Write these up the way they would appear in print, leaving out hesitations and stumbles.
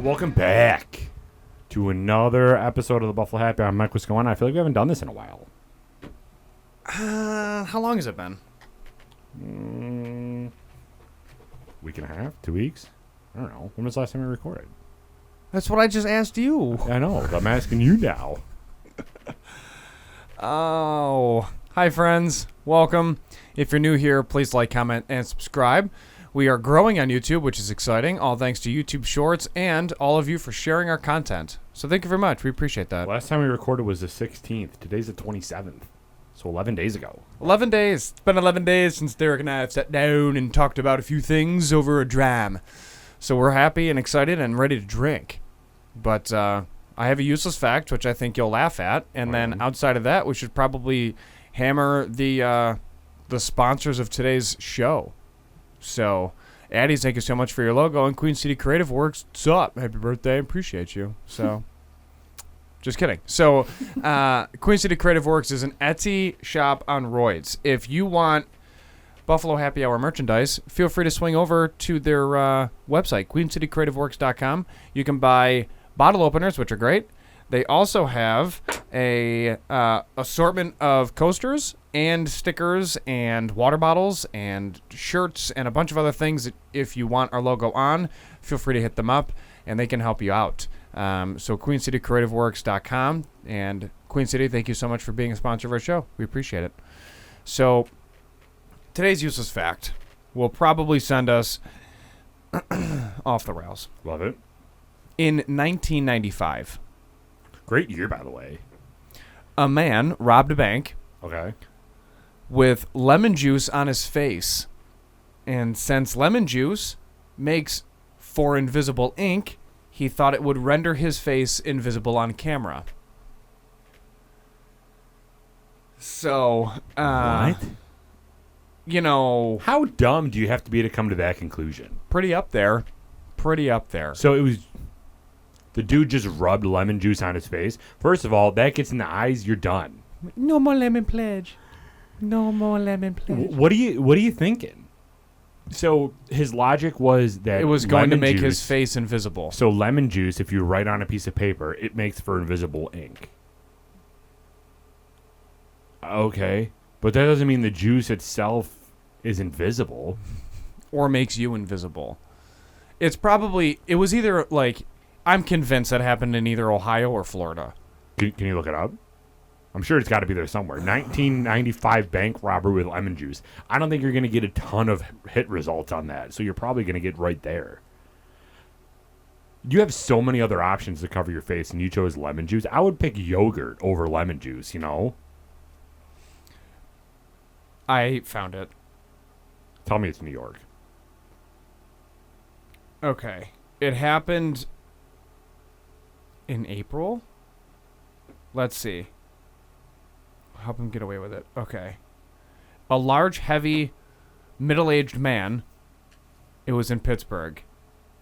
welcome back to another episode of the Buffalo Happy Hour. I'm Mike. What's going on? I feel like we haven't done this in a while. How long has it been? Week and a half? 2 weeks? I don't know. When was the last time we recorded? That's what I just asked you. I know. But I'm asking you now. Oh. Hi, friends. Welcome. If you're new here, please like, comment, and subscribe. We are growing on YouTube, which is exciting. All thanks to YouTube Shorts and all of you for sharing our content. So thank you very much. We appreciate that. Last time we recorded was the 16th. Today's the 27th. So 11 days ago. 11 days. It's been 11 days since Derek and I have sat down and talked about a few things over a dram. So we're happy and excited and ready to drink. But I have a useless fact, which I think you'll laugh at. And then outside of that, we should probably hammer the sponsors of today's show. So, Addie, thank you so much for your logo. And Queen City Creative Works, what's up? Happy birthday. Appreciate you. So, just kidding. So, Queen City Creative Works is an Etsy shop on roids. If you want Buffalo Happy Hour merchandise, feel free to swing over to their website, queencitycreativeworks.com. You can buy bottle openers, which are great. They also have a assortment of coasters and stickers and water bottles and shirts and a bunch of other things that if you want our logo on, feel free to hit them up and they can help you out. So queencitycreativeworks.com, and Queen City, thank you so much for being a sponsor of our show. We appreciate it. So today's useless fact will probably send us off the rails. Love it. In 1995, Great year, by the way. a man robbed a bank Okay. with lemon juice on his face. And since lemon juice makes for invisible ink, he thought it would render his face invisible on camera. So, What? you know, How dumb do you have to be to come to that conclusion? pretty up there. Pretty up there. So it was... The dude just rubbed lemon juice on his face. First of all, that gets in the eyes, you're done. No more lemon pledge. No more lemon pledge. What are you thinking? So his logic was that It was going to lemon make juice, his face invisible. So lemon juice, if you write on a piece of paper, it makes for invisible ink. Okay, but that doesn't mean the juice itself is invisible. Or makes you invisible. It was either like, I'm convinced that happened in either Ohio or Florida. Can you look it up? I'm sure it's got to be there somewhere. 1995 bank robbery with lemon juice. I don't think you're going to get a ton of hit results on that, so you're probably going to get right there. You have so many other options to cover your face, and you chose lemon juice. I would pick yogurt over lemon juice, you know? I found it. Tell me it's New York. Okay. It happened in April? Let's see. Help him get away with it. Okay. A large, heavy, middle-aged man, it was in Pittsburgh,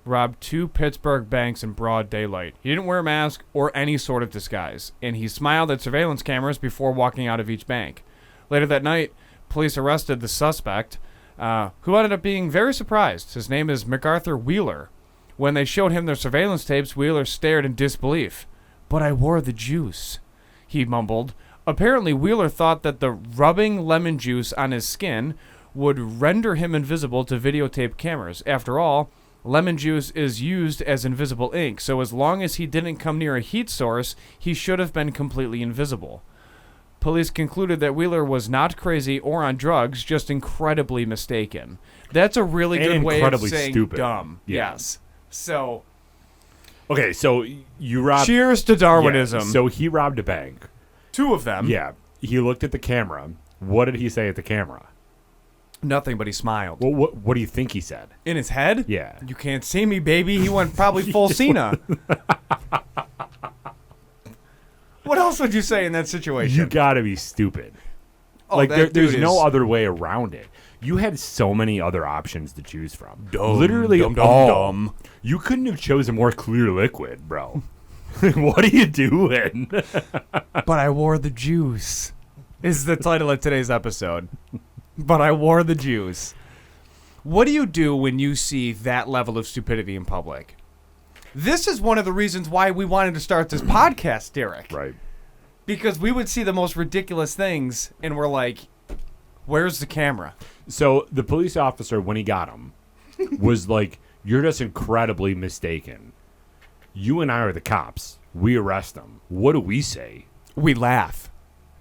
robbed 2 Pittsburgh banks in broad daylight. He didn't wear a mask or any sort of disguise, and he smiled at surveillance cameras before walking out of each bank. Later that night, police arrested the suspect, who ended up being very surprised. His name is MacArthur Wheeler. When they showed him their surveillance tapes, Wheeler stared in disbelief. "But I wore the juice," he mumbled. Apparently, Wheeler thought that the rubbing lemon juice on his skin would render him invisible to videotape cameras. After all, lemon juice is used as invisible ink, so as long as he didn't come near a heat source, he should have been completely invisible. Police concluded that Wheeler was not crazy or on drugs, just incredibly mistaken. That's a really good way of saying stupid. dumb. Yeah. Yes. So, Okay, so you robbed... cheers to Darwinism. Yeah, so he robbed a bank. 2 of them. Yeah. He looked at the camera. What did he say at the camera? Nothing, but he smiled. Well, what do you think he said? In his head? Yeah. You can't see me, baby. He went probably full Cena. What else would you say in that situation? You gotta be stupid. Oh, like that there's dude no is- other way around it. You had so many other options to choose from. Dumb, Literally dumb, all. dumb. You couldn't have chosen more clear liquid, bro. What are you doing? But I wore the juice. Is the title of today's episode. But I wore the juice. What do you do when you see that level of stupidity in public? This is one of the reasons why we wanted to start this podcast, Derek. Right. Because we would see the most ridiculous things, and we're like, where's the camera? So the police officer, when he got him, was like, you're just incredibly mistaken. You and I are the cops. We arrest him. What do we say? We laugh.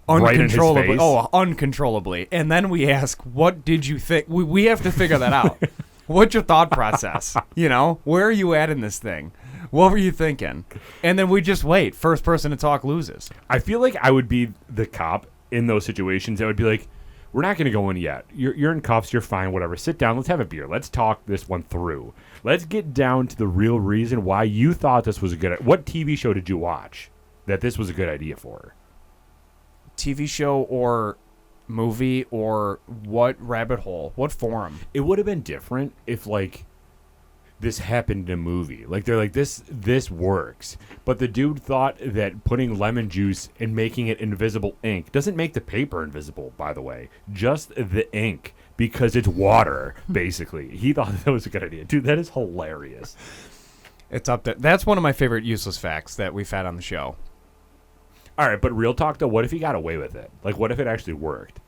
Right in his Uncontrollably. face? Oh, uncontrollably. And then we ask, what did you think? We have to figure that out. What's your thought process? You know, where are you at in this thing? What were you thinking? And then we just wait. First person to talk loses. I feel like I would be the cop in those situations. I would be like, we're not going to go in yet. You're in cuffs. You're fine. Whatever. Sit down. Let's have a beer. Let's talk this one through. Let's get down to the real reason why you thought this was a good. What TV show did you watch that this was a good idea for? TV show or movie or what rabbit hole? What forum? It would have been different if like this happened in a movie. Like they're like this works. But the dude thought that putting lemon juice and making it invisible ink doesn't make the paper invisible, by the way. Just the ink because it's water, basically. He thought that was a good idea. Dude, that is hilarious. It's up there. That's one of my favorite useless facts that we've had on the show. All right, but real talk though, what if he got away with it? Like what if it actually worked?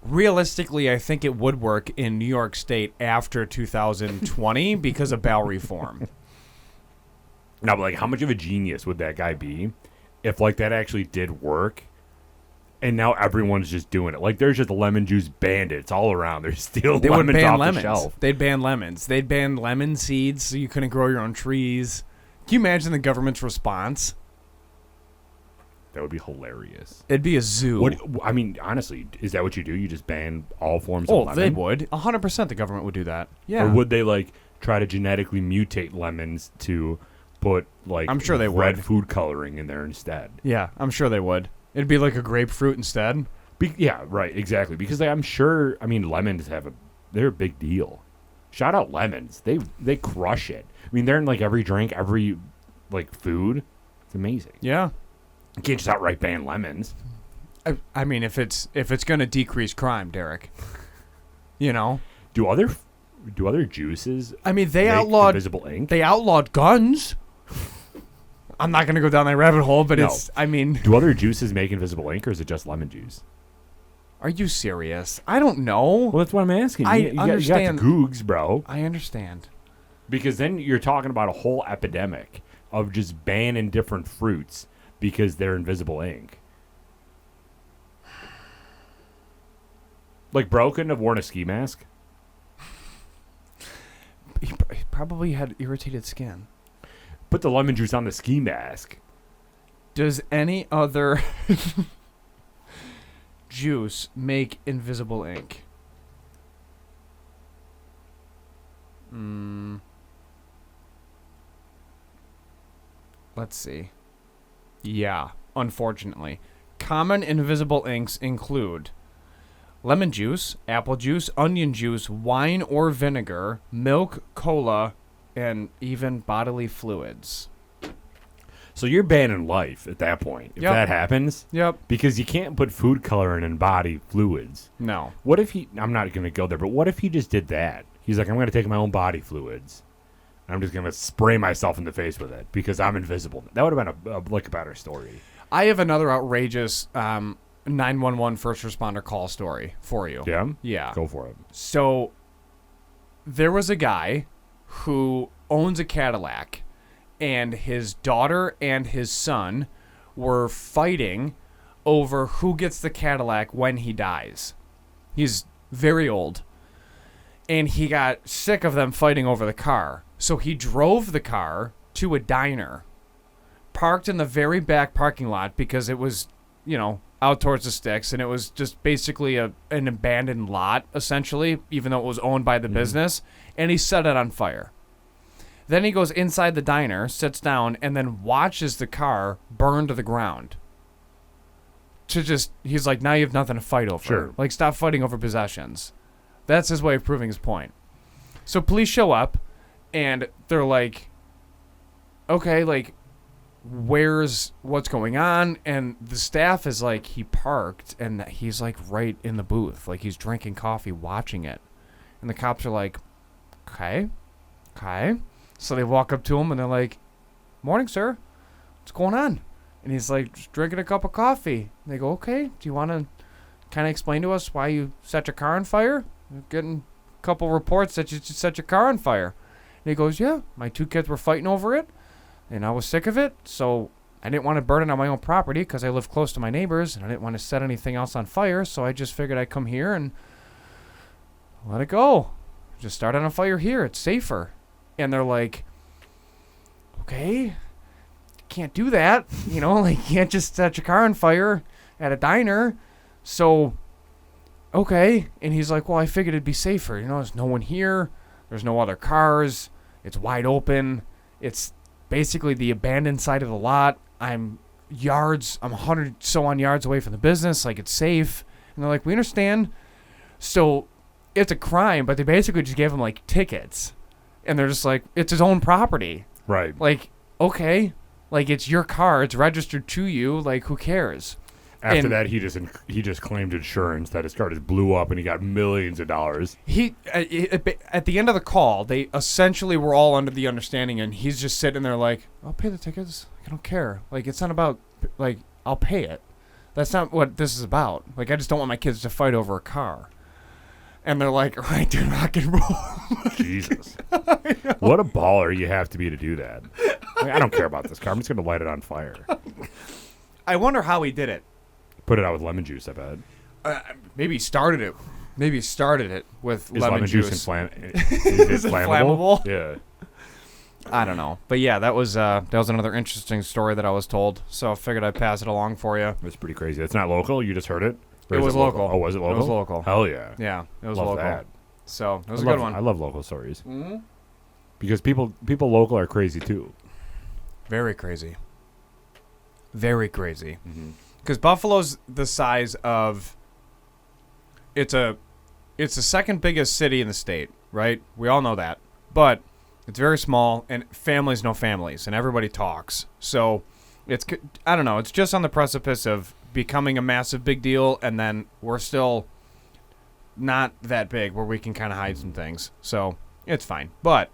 Realistically, I think it would work in New York State after 2020 because of bail reform. Now, but like, how much of a genius would that guy be if like that actually did work? And now everyone's just doing it. Like, there's just lemon juice bandits all around. They're stealing lemons off the shelf. They'd ban lemons. They'd ban lemon seeds so you couldn't grow your own trees. Can you imagine the government's response? That would be hilarious. It'd be a zoo. What, I mean, honestly, is that what you do? You just ban all forms of lemon? Oh, they would. 100% the government would do that. Yeah. Or would they, like, try to genetically mutate lemons to put, like, I'm sure they red would. food coloring in there instead? Yeah, I'm sure they would. It'd be like a grapefruit instead. Yeah, right, exactly. Because I'm sure, I mean, lemons they're a big deal. Shout out lemons. They crush it. I mean, they're in, like, every drink, every, like, food. It's amazing. Yeah. You can't just outright ban lemons. I mean, if it's going to decrease crime, Derek. You know? Do other juices I mean, they make outlawed invisible ink? They outlawed guns. I'm not going to go down that rabbit hole, but No. I mean, Do other juices make invisible ink, or is it just lemon juice? are you serious? I don't know. Well, that's what I'm asking. I You got understand. the googs, bro. I understand. Because then you're talking about a whole epidemic of just banning different fruits because they're invisible ink. Like, bro couldn't have worn a ski mask. He probably had irritated skin. Put the lemon juice on the ski mask. Does any other juice make invisible ink? Let's see. Yeah, unfortunately. Common invisible inks include lemon juice, apple juice, onion juice, wine or vinegar, milk, cola, and even bodily fluids. So you're banning life at that point, if Yep. that happens. Yep. Because you can't put food coloring in body fluids. No. What if I'm not going to go there, but what if he just did that? He's like, I'm going to take my own body fluids. I'm just going to spray myself in the face with it because I'm invisible. That would have been a better story. I have another outrageous 911 first responder call story for you. Yeah? Yeah. Go for it. So there was a guy who owns a Cadillac, and his daughter and his son were fighting over who gets the Cadillac when he dies. He's very old. And he got sick of them fighting over the car. So he drove the car to a diner, parked in the very back parking lot because it was, out towards the sticks, and it was just basically an abandoned lot, essentially, even though it was owned by the business, and he set it on fire. Then he goes inside the diner, sits down, and then watches the car burn to the ground. He's like, now you have nothing to fight over. Sure. Like, stop fighting over possessions. That's his way of proving his point. So police show up, and they're like, okay, like, what's going on? And the staff is like, he parked, and he's like right in the booth. Like, he's drinking coffee, watching it. And the cops are like, okay. So they walk up to him and they're like, "Morning, sir. What's going on?" And he's like, "Just drinking a cup of coffee." And they go, "Okay. Do you want to kind of explain to us why you set your car on fire? We're getting a couple reports that you just set your car on fire." And he goes, "Yeah, my 2 kids were fighting over it, and I was sick of it, so I didn't want to burn it on my own property because I live close to my neighbors, and I didn't want to set anything else on fire, so I just figured I'd come here and let it go. Just start on a fire here. It's safer." And they're like, "Okay, can't do that. You can't just set your car on fire at a diner. So, okay." And he's like, "Well, I figured it'd be safer. There's no one here. There's no other cars. It's wide open. It's basically the abandoned side of the lot. I'm 100 so on yards away from the business. Like, it's safe." And they're like, "We understand." So it's a crime, but they basically just gave him like tickets. And they're just like, it's his own property. Right. Like, okay. Like, it's your car. It's registered to you. Like, who cares? After that, he just claimed insurance that his car just blew up and he got millions of dollars. At the end of the call, they essentially were all under the understanding, and he's just sitting there like, "I'll pay the tickets. I don't care. Like, it's not about, like, I'll pay it. That's not what this is about. Like, I just don't want my kids to fight over a car." And they're like, "All right, dude, rock and roll." Jesus. What a baller you have to be to do that. Like, I don't care about this car. I'm just going to light it on fire. I wonder how he did it. Put it out with lemon juice, I bet. Maybe he started it. Maybe he started it with lemon juice. Is it flammable? Yeah. I don't know. But yeah, that was another interesting story that I was told. So I figured I'd pass it along for you. It's pretty crazy. It's not local? You just heard it? It was local. Oh, was it local? It was local. Hell yeah. Yeah, it was Love local. That. So it was a good one. I love local stories. Mm-hmm. Because people local are crazy too. Very crazy. Very crazy. Because Buffalo's the size of... It's the second biggest city in the state, right? We all know that. But it's very small, and families know families, and everybody talks. So I don't know. It's just on the precipice of becoming a massive big deal, and then we're still not that big where we can kind of hide some things. So it's fine. But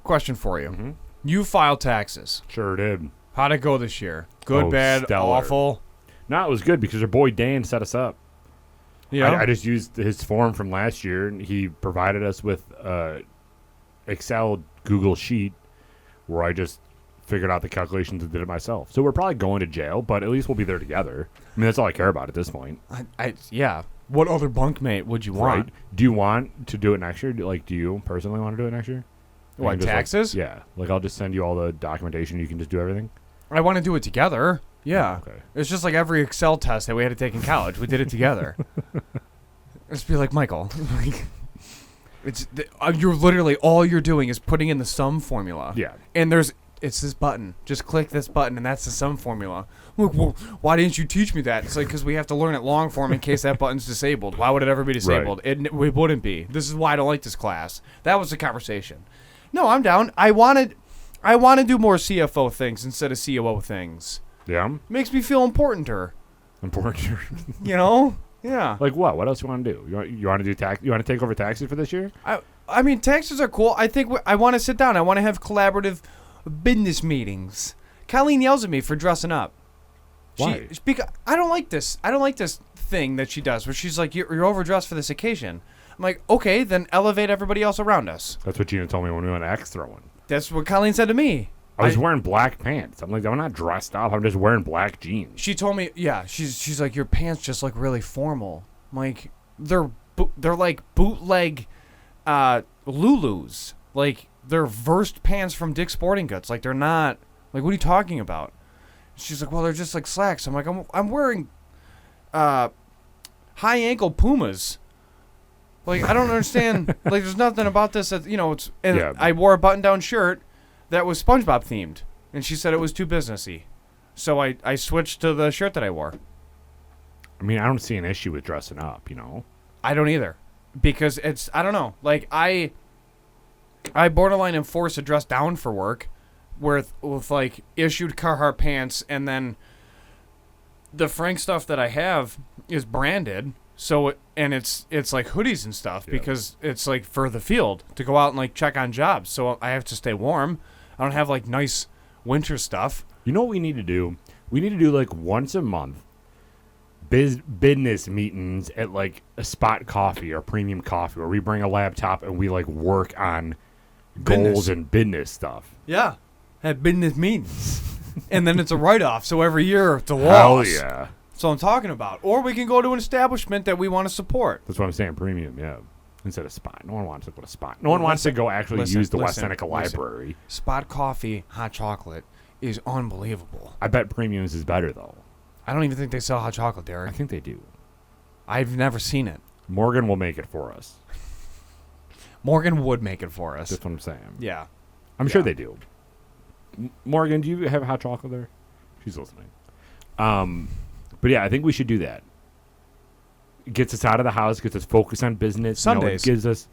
question for you. Mm-hmm. You filed taxes. Sure did. How'd it go this year? Good, bad, stellar. awful? No, it was good because your boy Dan set us up. Yeah. I just used his form from last year, and he provided us with Excel Google Sheet where I just figured out the calculations and did it myself. So we're probably going to jail, but at least we'll be there together. I mean, that's all I care about at this point. Yeah. What other bunkmate would you want? Right. Do you want to do it next year? Do you personally want to do it next year? What, taxes? Yeah. Like, I'll just send you all the documentation. You can just do everything. I want to do it together. Yeah. Okay. It's just like every Excel test that we had to take in college. We did it together. Just be like, Michael, you're literally, all you're doing is putting in the sum formula. Yeah. And it's this button. Just click this button, and that's the sum formula. I'm like, well, why didn't you teach me that? It's like, because we have to learn it long form in case that button's disabled. Why would it ever be disabled? Right. It wouldn't be. This is why I don't like this class. That was the conversation. No, I'm down. I want to do more CFO things instead of COO things. Yeah. Makes me feel importanter. Important. You know? Yeah. Like what? What else you want to do? You want to do tax? You want to take over taxes for this year? I mean, taxes are cool. I think I want to sit down. I want to have collaborative business meetings. Colleen yells at me for dressing up. Why? Because I don't like this. I don't like this thing that she does where she's like, you're overdressed for this occasion. I'm like, okay, then elevate everybody else around us. That's what Gina told me when we went axe throwing. That's what Colleen said to me. I was wearing black pants. I'm like, I'm not dressed up. I'm just wearing black jeans. She told me, yeah, she's like, your pants just look really formal. I'm like, they're like bootleg Lulus. Like, they're versed pants from Dick's Sporting Goods. Like, they're not, like, what are you talking about? She's like, well, they're just like slacks. I'm like, I'm wearing high ankle Pumas. Like, I don't understand. Like, there's nothing about this that, it's... And yeah. I wore a button-down shirt that was SpongeBob themed, and she said it was too businessy. So I switched to the shirt that I wore. I mean, I don't see an issue with dressing up, I don't either. Because it's... I don't know. Like, I borderline enforce a dress down for work with like, issued Carhartt pants, and then the Frank stuff that I have is branded... So and it's like hoodies and stuff because it's like for the field to go out and like check on jobs. So I have to stay warm. I don't have like nice winter stuff. You know what we need to do? We need to do like once a month business meetings at like a Spot Coffee or Premium Coffee where we bring a laptop and we like work on goals and business stuff. Yeah. Have business meetings. And then it's a write-off. So every year it's a Hell loss. yeah. That's what I'm talking about. Or we can go to an establishment that we want to support. That's what I'm saying, Premium, yeah. Instead of Spot. No one wants to go to Spot. No one wants to go actually use the West Seneca Library. Spot Coffee hot chocolate is unbelievable. I bet Premium's is better, though. I don't even think they sell hot chocolate, Derek. I think they do. I've never seen it. Morgan will make it for us. Morgan would make it for us. That's what I'm saying. Yeah. I'm sure they do. Morgan, do you have hot chocolate there? She's listening. But yeah, I think we should do that. It gets us out of the house, gets us focused on business. Sundays. It gives us...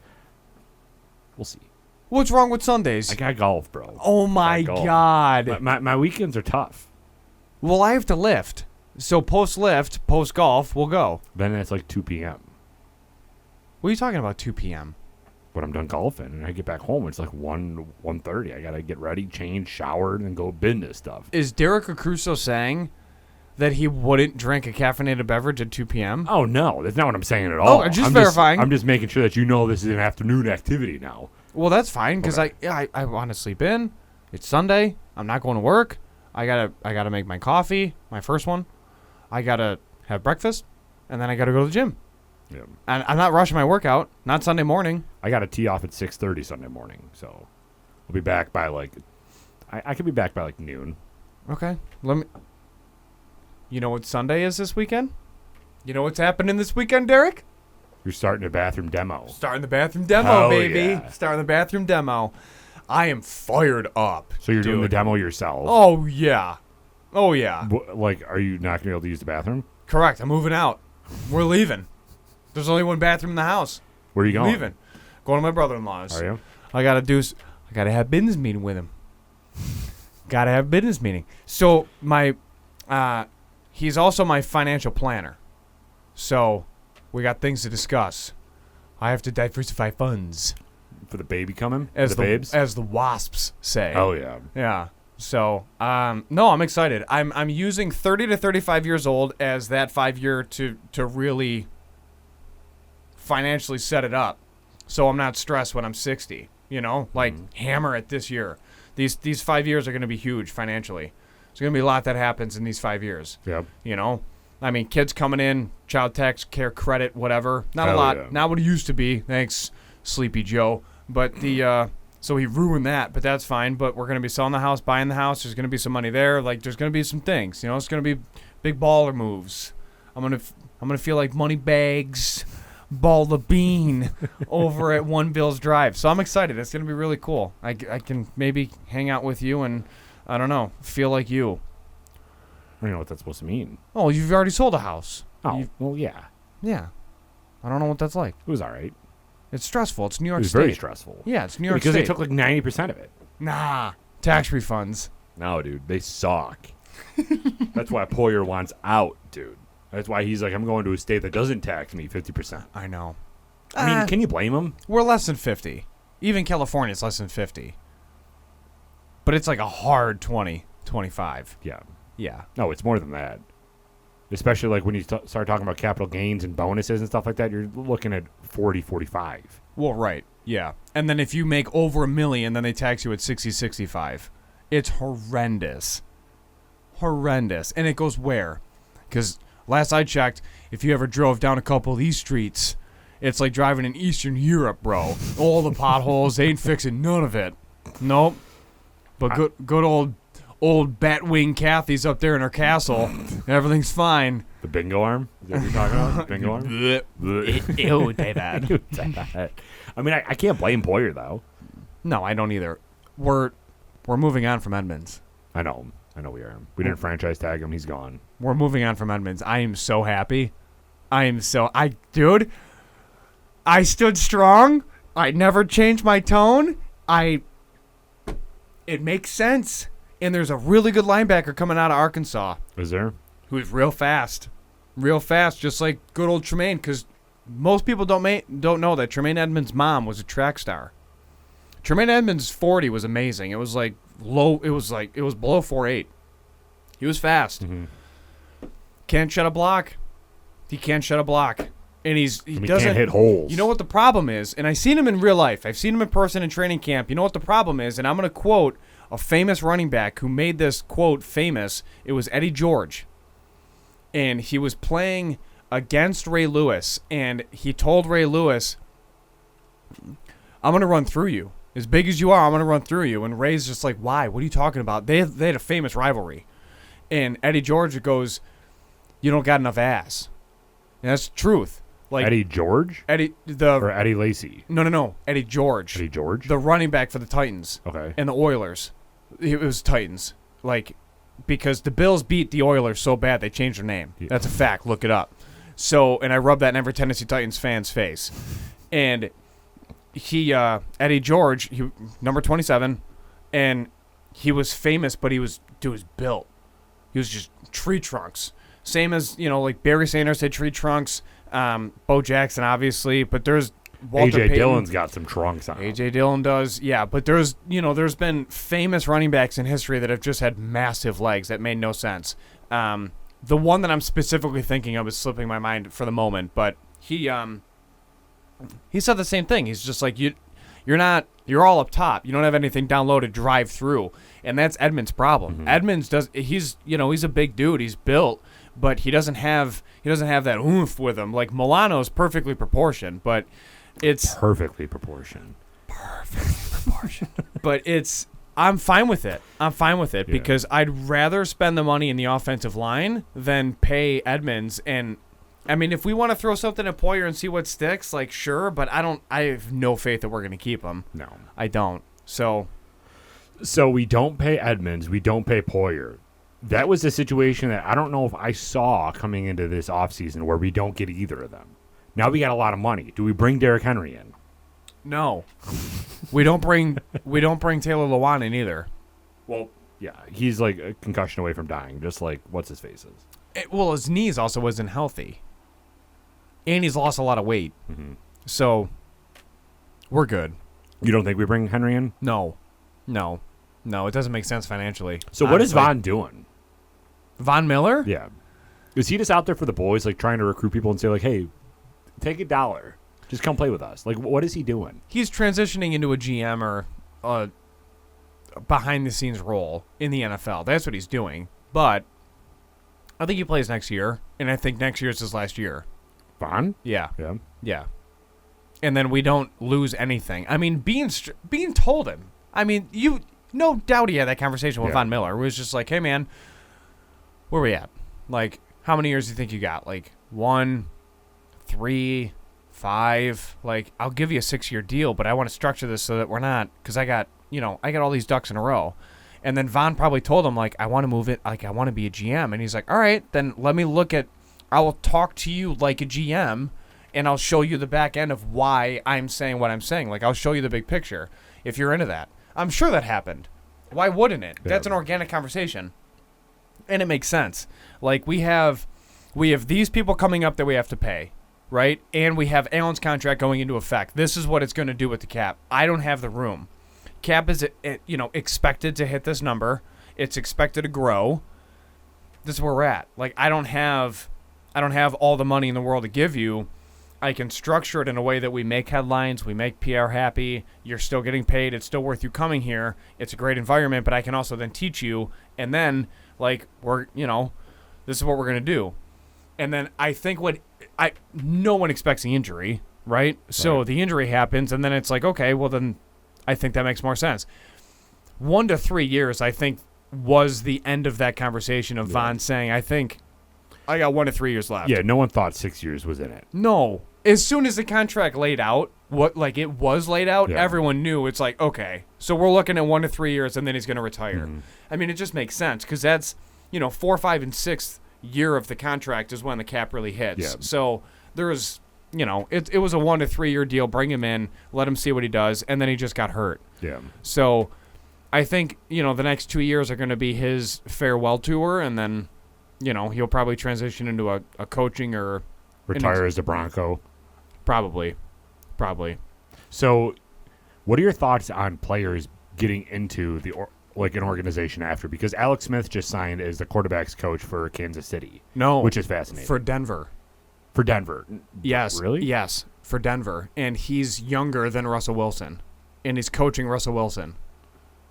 We'll see. What's wrong with Sundays? I got golf, bro. Oh, my God. My weekends are tough. Well, I have to lift. So post-lift, post-golf, we'll go. Then it's like 2 p.m. What are you talking about, 2 p.m.? When I'm done golfing and I get back home, it's like 1:30. I got to get ready, change, shower, and then go business stuff. Is Derek Acruso saying that he wouldn't drink a caffeinated beverage at 2 p.m.? Oh, no. That's not what I'm saying at all. Oh, just verifying. I'm just making sure that you know this is an afternoon activity now. Well, that's fine because I want to sleep in. It's Sunday. I'm not going to work. I gotta make my coffee, my first one. I gotta have breakfast, and then I gotta go to the gym. Yeah. And I'm not rushing my workout. Not Sunday morning. I got to tee off at 6:30 Sunday morning, so I'll be back by like I could be back by like noon. Okay. You know what Sunday is this weekend? You know what's happening this weekend, Derek? You're starting a bathroom demo. Starting the bathroom demo, Hell baby. yeah. Starting the bathroom demo. I am fired up. So you're doing the demo yourself? Oh, yeah. Oh, yeah. Like, are you not going to be able to use the bathroom? Correct. I'm moving out. We're leaving. There's only one bathroom in the house. Where are you going? Leaving. Going to my brother-in-law's. Are you? I got to have business meeting with him. Got to have business meeting. So he's also my financial planner. So we got things to discuss. I have to diversify funds. For the baby coming? As the babes? As the wasps say. Oh, yeah. Yeah. So, no, I'm excited. I'm using 30 to 35 years old as that 5-year to really financially set it up. So I'm not stressed when I'm 60, hammer it this year. These 5 years are going to be huge financially. There's going to be a lot that happens in these 5 years. Yep. I mean, kids coming in, child tax, care credit, whatever. Not a lot. Yeah. Not what it used to be. Thanks, Sleepy Joe. But so he ruined that, but that's fine. But we're going to be selling the house, buying the house. There's going to be some money there. Like, there's going to be some things. It's going to be big baller moves. I'm gonna feel like money bags, ball the bean over at One Bills Drive. So I'm excited. It's going to be really cool. I can maybe hang out with you and, I don't know, feel like you. I don't know what that's supposed to mean. Oh, you've already sold a house. Oh, well, yeah. Yeah. I don't know what that's like. It was all right. It's stressful. It's New York State. It was very stressful. Yeah, it's New York State. State. Because they took like 90% of it. Nah. Tax refunds. No, dude. They suck. That's why Poyer wants out, dude. That's why he's like, I'm going to a state that doesn't tax me 50%. I know. I mean, can you blame him? We're less than 50. Even California's less than 50. But it's like a hard 20, 25. Yeah. Yeah. No, it's more than that. Especially like when you start talking about capital gains and bonuses and stuff like that, you're looking at 40, 45. Well, right. Yeah. And then if you make over $1 million, then they tax you at 60, 65. It's horrendous. Horrendous. And it goes where? Because last I checked, if you ever drove down a couple of these streets, it's like driving in Eastern Europe, bro. All the potholes, they ain't fixing none of it. Nope. But good old Batwing Kathy's up there in her castle. Everything's fine. The bingo arm? Is that what you're talking about? The bingo arm? Ew, David. I mean, I can't blame Poyer, though. No, I don't either. We're moving on from Edmonds. I know we are. We didn't franchise tag him. He's gone. We're moving on from Edmonds. I am so happy. Dude, I stood strong. I never changed my tone. It makes sense. And there's a really good linebacker coming out of Arkansas. Is there? Who's real fast. real fast, just like good old Tremaine, because most people don't know that Tremaine Edmonds' mom was a track star. Tremaine Edmonds' 40 was amazing. It was like low. It was below 4.8. He was fast. Mm-hmm. Can't shut a block. He can't shut a block, and he doesn't can't hit holes. You know what the problem is? And I've seen him in real life. I've seen him in person in training camp. You know what the problem is? And I'm going to quote a famous running back who made this quote famous. It was Eddie George, and he was playing against Ray Lewis, and he told Ray Lewis, "I'm going to run through you. As big as you are, I'm going to run through you." And Ray's just like, "Why? What are you talking about?" They had a famous rivalry. And Eddie George goes, "You don't got enough ass." And that's the truth. Like Eddie George? Or Eddie Lacy? No. Eddie George. Eddie George? The running back for the Titans. Okay. And the Oilers. It was Titans. Like, because the Bills beat the Oilers so bad they changed their name. Yeah. That's a fact. Look it up. So, and I rubbed that in every Tennessee Titans fan's face. And Eddie George, number 27, and he was famous, but he was built. He was just tree trunks. Same as, like Barry Sanders had tree trunks, Bo Jackson, obviously, but there's Walter A.J. Payton. Dillon's got some trunks on him. A.J. Dillon does, yeah, but there's been famous running backs in history that have just had massive legs that made no sense. The one that I'm specifically thinking of is slipping my mind for the moment, but he said the same thing. He's just like, you're all up top. You don't have anything down low to drive through. And that's Edmonds' problem. Mm-hmm. Edmonds he's a big dude. He's built, but he doesn't have that oomph with him. Like Milano's perfectly proportioned, but it's perfectly proportioned. But I'm fine with it. Yeah. Because I'd rather spend the money in the offensive line than pay Edmonds. And I mean, if we want to throw something at Poyer and see what sticks, like sure, but I have no faith that we're going to keep him. No. I don't. So we don't pay Edmonds, we don't pay Poyer. That was a situation that I don't know if I saw coming into this offseason where we don't get either of them. Now we got a lot of money. Do we bring Derrick Henry in? No. we don't bring Taylor Lewan in either. Well, yeah, he's like a concussion away from dying, just like what's his face is. Well, his knees also wasn't healthy. And he's lost a lot of weight. Mm-hmm. So we're good. You don't think we bring Henry in? No, it doesn't make sense financially. So what is Von doing? Von Miller? Yeah. Is he just out there for the boys, like trying to recruit people and say, like, hey, take $1. Just come play with us. Like, what is he doing? He's transitioning into a GM or a behind-the-scenes role in the NFL. That's what he's doing. But I think he plays next year, and I think next year is his last year. Von? Yeah. Yeah. Yeah. And then we don't lose anything. I mean, Bean told him. I mean, no doubt he had that conversation with Von Miller. It was just like, hey, man, where we at? Like, how many years do you think you got? Like, 1, 3, 5. Like, I'll give you a 6-year deal, but I want to structure this so that we're not, because I got all these ducks in a row. And then Von probably told him, like, I want to move it, like, I want to be a GM. And he's like, all right, then let me I will talk to you like a GM, and I'll show you the back end of why I'm saying what I'm saying. Like, I'll show you the big picture if you're into that. I'm sure that happened. Why wouldn't it? Yeah. That's an organic conversation. And it makes sense. Like, we have these people coming up that we have to pay, right? And we have Allen's contract going into effect. This is what it's going to do with the cap. I don't have the room. Cap is, expected to hit this number. It's expected to grow. This is where we're at. Like, I don't have all the money in the world to give you. I can structure it in a way that we make headlines, we make PR happy, you're still getting paid, it's still worth you coming here, it's a great environment, but I can also then teach you, and then, like, this is what we're going to do. And then I think no one expects the injury, right? So the injury happens, and then it's like, okay, well then I think that makes more sense. 1 to 3 years, I think, was the end of that conversation of Von saying, I think I got 1 to 3 years left. Yeah, no one thought 6 years was in it. No. As soon as the contract laid out, everyone knew. It's like, okay, so we're looking at 1 to 3 years, and then he's going to retire. Mm-hmm. I mean, it just makes sense because that's, 4, 5, and 6th year of the contract is when the cap really hits. Yeah. So there was, it was a 1 to 3 year deal. Bring him in, let him see what he does, and then he just got hurt. Yeah. So I think, the next 2 years are going to be his farewell tour, and then he'll probably transition into a coaching or Retire as a Bronco. probably. So, what are your thoughts on players getting into an organization after? Because Alex Smith just signed as the quarterback's coach for Kansas City. No, which is fascinating. For Denver. For Denver. Yes. Really? Yes, for Denver, and he's younger than Russell Wilson, and he's coaching Russell Wilson.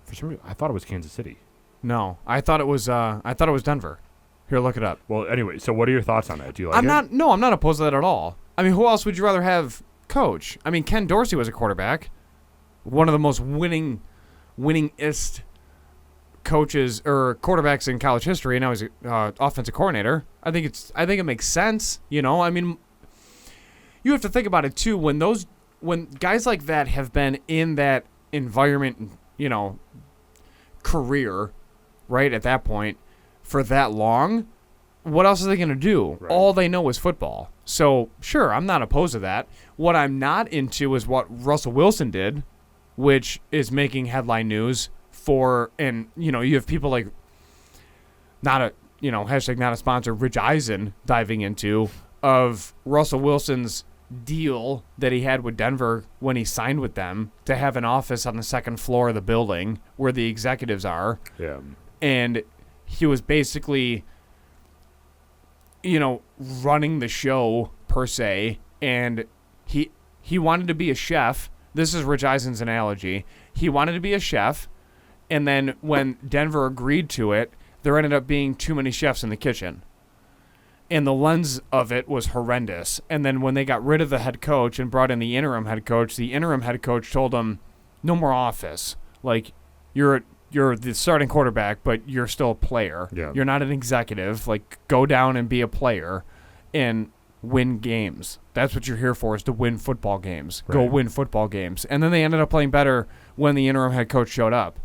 For some reason, I thought it was Kansas City. No, I thought it was Denver. Here, look it up. Well, anyway, so what are your thoughts on that? Do you like I'm it? not opposed to that at all. I mean, who else would you rather have coach? I mean, Ken Dorsey was a quarterback, one of the most winningest coaches or quarterbacks in college history, and now he's offensive coordinator. I think it makes sense. I mean, you have to think about it too. When guys like that have been in that environment, career, right at that point for that long, what else are they going to do? Right. All they know is football. So sure, I'm not opposed to that. What I'm not into is what Russell Wilson did, which is making headline news and you have people like hashtag not a sponsor, Rich Eisen diving into of Russell Wilson's deal that he had with Denver when he signed with them to have an office on the second floor of the building where the executives are. Yeah. And he was basically, running the show per se, and he wanted to be a chef. This is Rich Eisen's analogy. He wanted to be a chef, and then when Denver agreed to it, there ended up being too many chefs in the kitchen. And the lens of it was horrendous. And then when they got rid of the head coach and brought in the interim head coach told him, no more office. Like, you're the starting quarterback, but you're still a player. Yeah. You're not an executive. Like, go down and be a player and win games. That's what you're here for, is to win football games. Right. Go win football games. And then they ended up playing better when the interim head coach showed up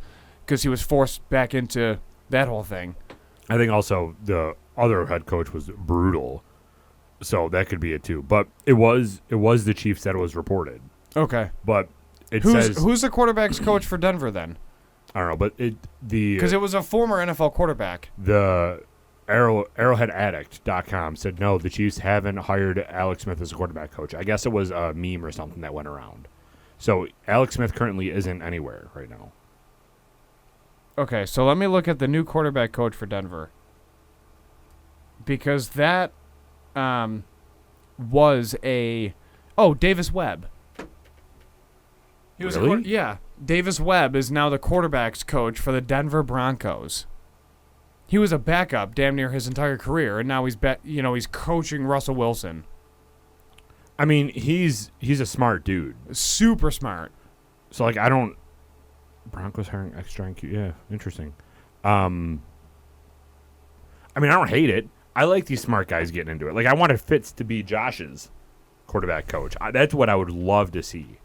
because he was forced back into that whole thing. I think also the other head coach was brutal, so that could be it too. But it was the Chiefs that it was reported. Okay. But says who's the quarterback's coach for Denver then? I don't know, but because it was a former NFL quarterback. The arrowheadaddict.com said no, the Chiefs haven't hired Alex Smith as a quarterback coach. I guess it was a meme or something that went around. So Alex Smith currently isn't anywhere right now. Okay, so let me look at the new quarterback coach for Denver. Because that was Davis Webb. He was Really? yeah. Davis Webb is now the quarterback's coach for the Denver Broncos. He was a backup damn near his entire career, and now he's coaching Russell Wilson. I mean, he's a smart dude. Super smart. So Broncos hiring extra IQ. Yeah, interesting. I mean, I don't hate it. I like these smart guys getting into it. Like, I wanted Fitz to be Josh's quarterback coach. That's what I would love to see.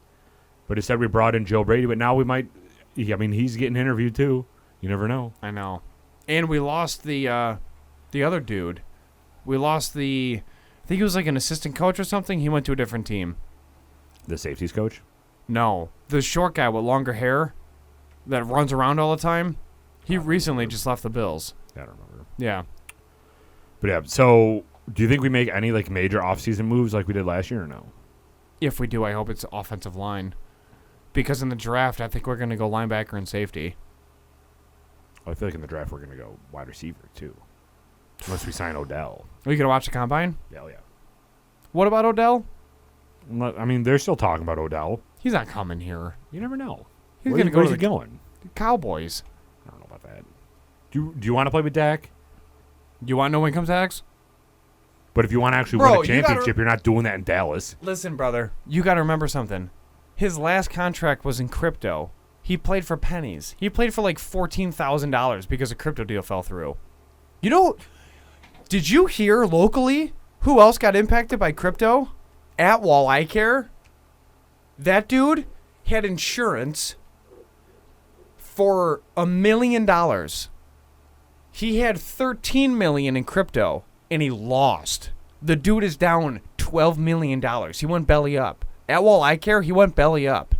But instead we brought in Joe Brady, but now we might. I mean, he's getting interviewed too. You never know. I know. And we lost the other dude. We lost I think he was like an assistant coach or something. He went to a different team. The safeties coach? No, the short guy with longer hair that runs around all the time. He recently just left the Bills. Yeah, I don't remember. Yeah. But yeah, so do you think we make any major offseason moves like we did last year or no? If we do, I hope it's offensive line. Because in the draft, I think we're going to go linebacker and safety. I feel like in the draft we're going to go wide receiver too. Unless we sign Odell. Are you going to watch the combine? Yeah. What about Odell? I mean, they're still talking about Odell. He's not coming here. You never know. He's going to go to Where's he going? the Cowboys. I don't know about that. Do you want to play with Dak? You want no income tax? But if you want to actually Bro, win a championship, you're not doing that in Dallas. Listen, brother. You got to remember something. His last contract was in crypto. He played for pennies. He played for like $14,000 because a crypto deal fell through. Did you hear locally who else got impacted by crypto? Atwall Eye Care. That dude had insurance for $1 million. He had $13 million in crypto, and he lost. The dude is down $12 million. He went belly up. Atwall Eye Care, he went belly up.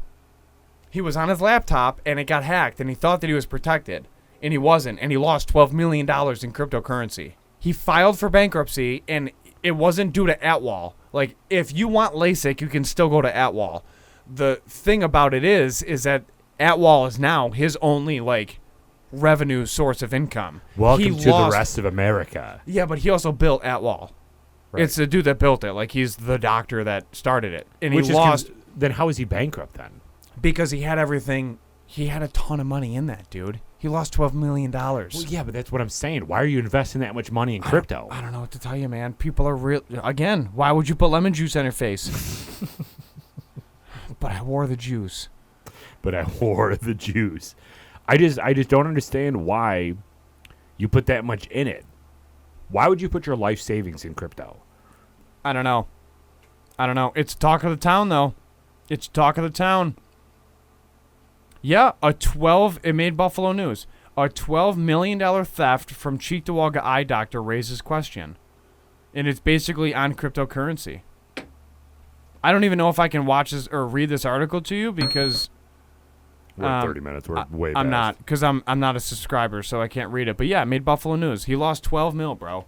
He was on his laptop, and it got hacked, and he thought that he was protected, and he wasn't, and he lost $12 million in cryptocurrency. He filed for bankruptcy, and it wasn't due to Atwall. Like, if you want LASIK, you can still go to Atwall. The thing about it is that Atwall is now his only, like, revenue source of income. Welcome to the rest of America. Yeah, but he also built Atwall. Right. It's the dude that built it. Like, he's the doctor that started it. And he lost. Then how is he bankrupt then? Because he had everything. He had a ton of money in that, dude. He lost $12 million. Well, yeah, but that's what I'm saying. Why are you investing that much money in crypto? I don't know what to tell you, man. People are real. Again, why would you put lemon juice on your face? But I wore the juice. I just don't understand why you put that much in it. Why would you put your life savings in crypto? I don't know. It's talk of the town, though. It's talk of the town. Yeah, it made Buffalo News. A $12 million theft from Cheektowaga eye doctor raises question. And it's basically on cryptocurrency. I don't even know if I can watch this or read this article to you because... We're at 30 minutes. We're way past. I'm not, because I'm not a subscriber, so I can't read it. But yeah, it made Buffalo News. He lost 12 mil, bro.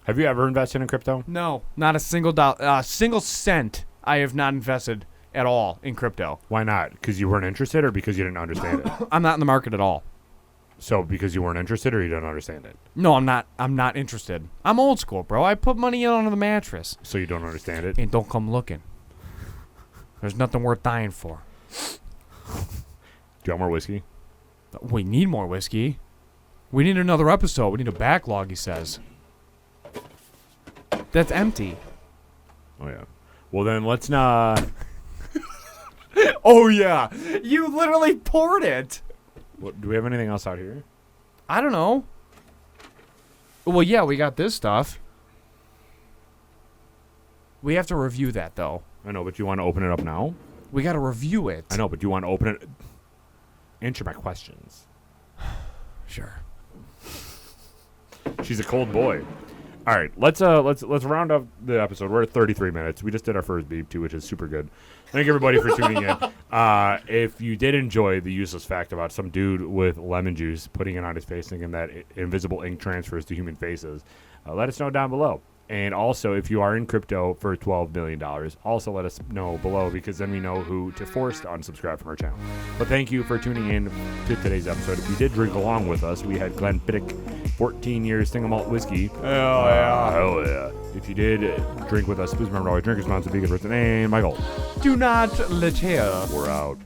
Have you ever invested in crypto? No, not a single single cent I have not invested at all in crypto. Why not? Because you weren't interested or because you didn't understand it? I'm not in the market at all. So because you weren't interested or you don't understand it? No, I'm not interested. I'm old school, bro. I put money in under the mattress. So you don't understand it? And don't come looking. There's nothing worth dying for. Do you want more whiskey? We need more whiskey. We need another episode. We need a backlog, he says. That's empty. Oh, yeah. Well, then let's not... Oh, yeah. You literally poured it. What, do we have anything else out here? I don't know. Well, yeah, we got this stuff. We have to review that, though. I know, but you want to open it up now? We got to review it. I know, but you want to open it... Answer my questions. Sure. She's a cold boy. All right, let's round up the episode. We're at 33 minutes. We just did our first beep too, which is super good. Thank everybody for tuning in. If you did enjoy the useless fact about some dude with lemon juice putting it on his face, thinking that invisible ink transfers to human faces, let us know down below. And also, if you are in crypto for $12 million, also let us know below, because then we know who to force to unsubscribe from our channel. But thank you for tuning in to today's episode. If you did drink along with us, we had Glenfiddich 14 years single malt whiskey. Hell yeah. Hell yeah. If you did drink with us, please remember to always drink responsibly. Be a good person. And Michael. Do not litter. We're out.